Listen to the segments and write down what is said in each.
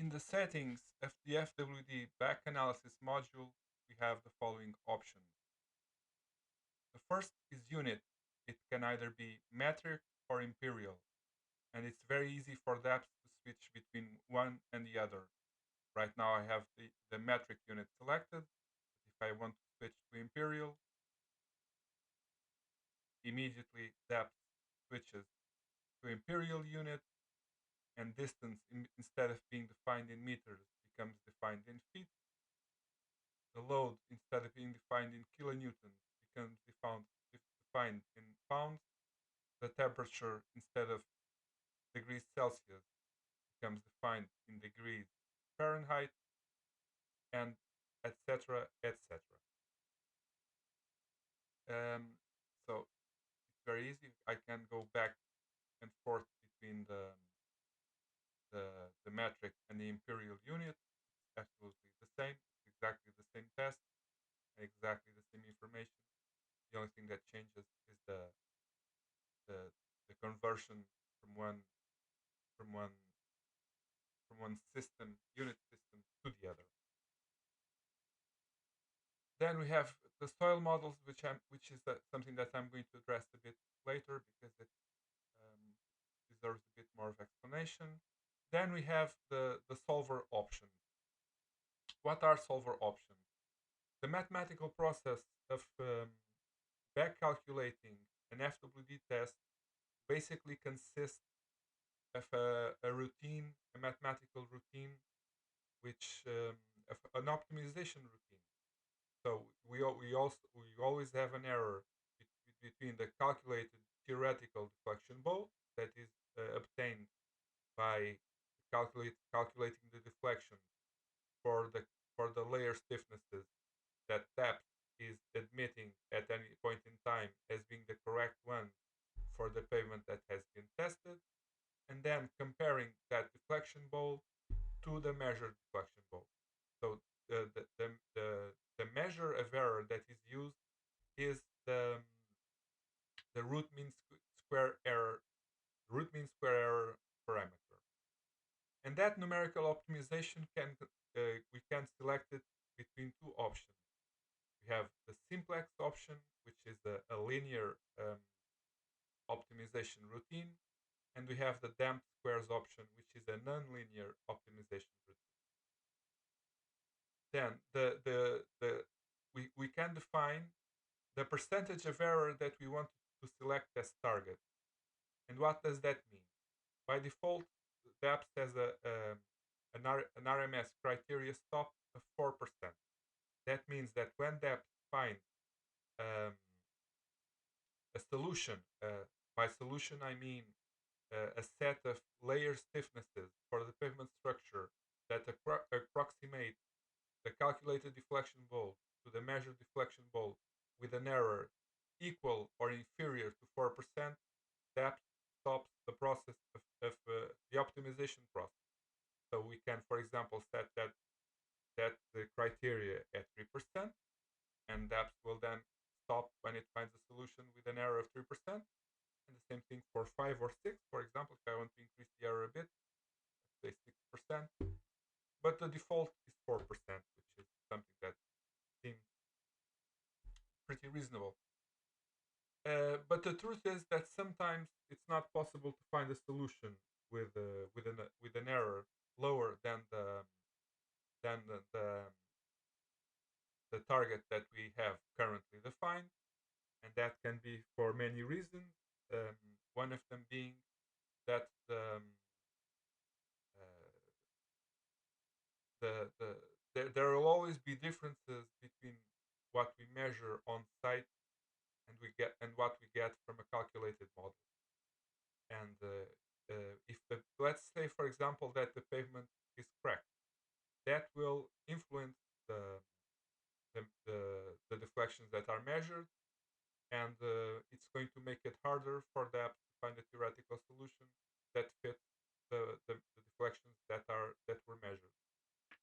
In the settings of the FWD back analysis module, we have the following options. The first is unit. It can either be metric or imperial, and it's very easy for the apps to switch between one and the other. Right now I have the metric unit selected. But if I want to switch to imperial, immediately the app switches to imperial unit, and distance instead of being defined in meters becomes defined in feet. The load, instead of being defined in kilonewtons, becomes defined in pounds. The temperature, instead of degrees Celsius, becomes defined in degrees Fahrenheit, and etc. etc. Um, so it's very easy. I can go back and forth between the metric and the imperial unit. It's absolutely the same. It's exactly the same test and exactly the same information. The only thing that changes is the the conversion from one from one from one system unit system to the other. Then we have the soil models, which is something that I'm going to address a bit later because it um, deserves a bit more of explanation. Then we have the solver options. What are solver options? The mathematical process of back calculating an FWD test basically consists of a routine, a mathematical routine, which of an optimization routine. So we always have an error between the calculated theoretical deflection bowl that is obtained by calculating the deflection for the layer stiffnesses that TAP is admitting at any point in time as being the correct one for the pavement that has been tested, and then comparing that deflection bowl to the measured deflection bowl. So the measure of error that is used is the root mean square error parameter. And that numerical optimization we can select it between two options. We have the simplex option, which is a linear optimization routine, and we have the damped squares option, which is a nonlinear optimization routine. Then we can define the percentage of error that we want to select as target. And what does that mean? By default, the app has an RMS criteria stop of 4%. That means that when the app finds um, a solution, by solution I mean a set of layer stiffnesses for the pavement structure that approximate the calculated deflection bowl to the measured deflection bowl with an error equal or inferior to 4%, that stops the process of the optimization process. So we can, for example, set that the criteria at 3%, and that will then stop when it finds a solution with an error of 3%. And the same thing for 5 or 6. For example, if I want to increase the error a bit, let's say 6%. But the default is 4%, which is something that seems pretty reasonable. But the truth is that sometimes it's not possible to find a solution with an error lower than the target that we have currently defined, and that can be for many reasons. One of them being that uh, there will always be differences between what we measure on site and what we get from a calculated model. And if let's say, for example, that the pavement is cracked, that will influence the deflections that are measured, and it's going to make it harder for the app to find a theoretical solution that fits the deflections that were measured.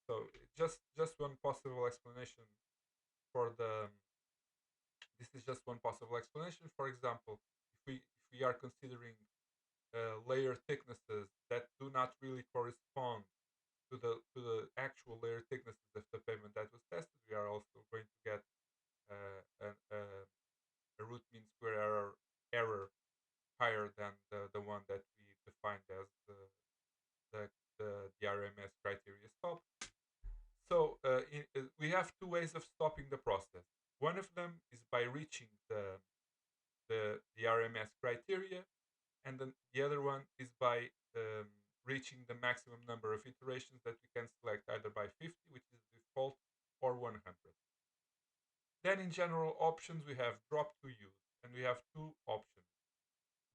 So just one possible explanation for the this is just one possible explanation. For example, if we are considering layer thicknesses that do not really correspond to the actual layer thicknesses of the pavement that was tested, we are also going to get a root mean square error higher than the one that we defined as the, the RMS criteria stop. So we have two ways of stopping the process. One of them is by reaching the RMS criteria, and then the other one is by reaching the maximum number of iterations that we can select either by 50, which is the default, or 100. Then in general options, we have drop to use, and we have two options.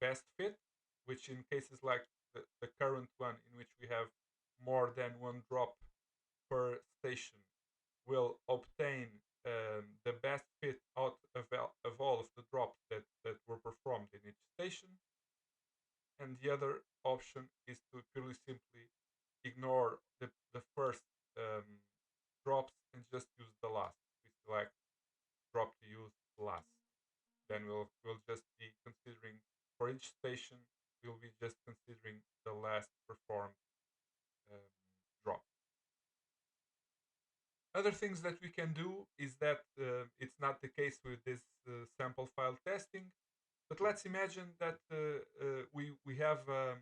Best fit, which in cases like the current one in which we have more than one drop per station, will obtain the best fit out of all of the drops that were performed in each station. And the other option is to purely simply ignore the first um, drops and just use the last. We select drop to use last. Then we'll just be considering for each station, we'll be just considering the last performed um, drop. Other things that we can do is that it's not the case with this sample file testing, but let's imagine that we have a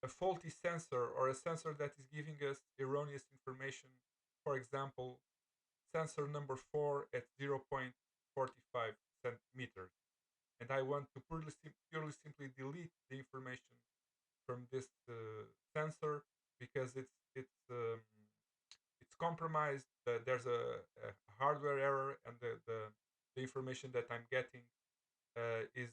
faulty sensor or a sensor that is giving us erroneous information. For example, sensor number 4 at 0.45 centimeters. And I want to purely simply delete the information from this sensor because it's compromised. There's a hardware error, and the information that I'm getting is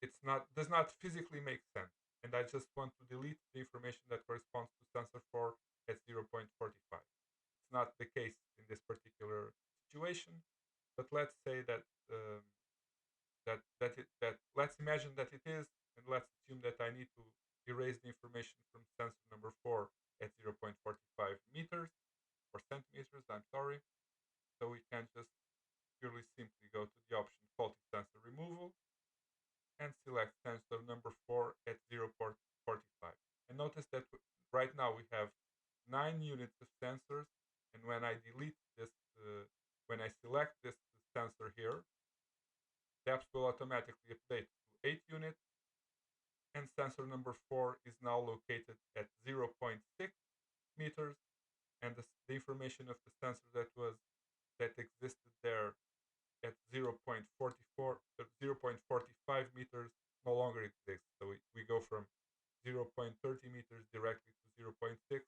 it's not does not physically make sense, and I just want to delete the information that corresponds to sensor 4 at 0.45. It's not the case in this particular situation, but let's say that let's imagine that it is, and let's assume that I need to erase the information from sensor number 4 at 0.45 meters or centimeters. I'm sorry. So we can just purely simply go to the option faulty sensor removal and select sensor number 4 at 0.45. And notice that right now we have 9 units of sensors, and when I delete this, when I select this sensor here, depth will automatically update to 8 units, and sensor number 4 is now located at 0.6 meters, and the information of the sensor that existed there at 0.45 meters no longer exists. So we go from 0.30 meters directly to zero point 0.6.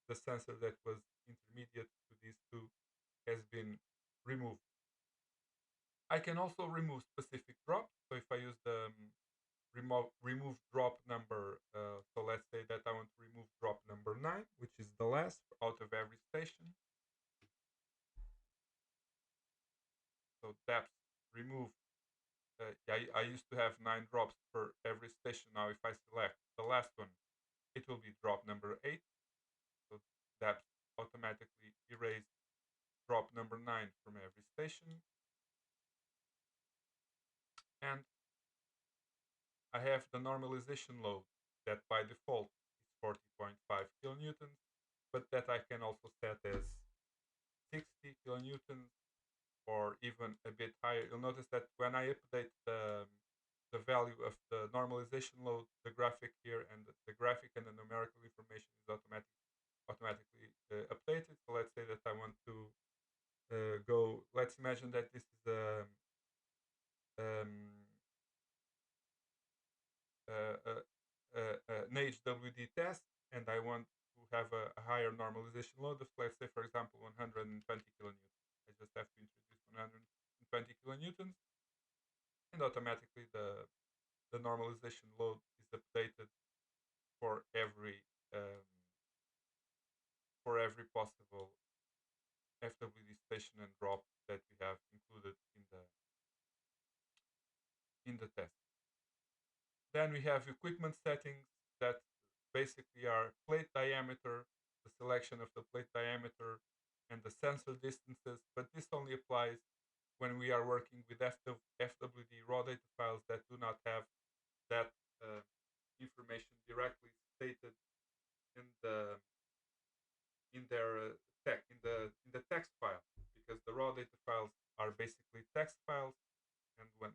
The sensor that was intermediate to these two has been removed. I can also remove specific drops. So if I use the remove drop number, so let's say that I want to remove drop number 9, which is the last out of every station. So depth remove. I used to have 9 drops per every station. Now if I select the last one, it will be drop number 8. So depth automatically erase drop number 9 from every station. And I have the normalization load that by default is 40.5 kilonewtons, but that I can also set as 60 kilonewtons or even a bit higher. You'll notice that when I update the value of the normalization load, the graphic here and the graphic and the numerical information is automatically updated. So let's say that I want to go. Let's imagine that this is um, an HWD test, and I want to have a higher normalization load of, let's say, for example, 120 kilonewtons. I just have to introduce 120 kilonewtons, and automatically the normalization load is updated for possible FWD station and drop that we have included in the test. Then we have equipment settings that basically are plate diameter, the selection of the plate diameter, and the sensor distances. But this only applies when we are working with FWD raw data files that do not have that information directly stated in the in their in the text file, because the raw data files are basically text files, and when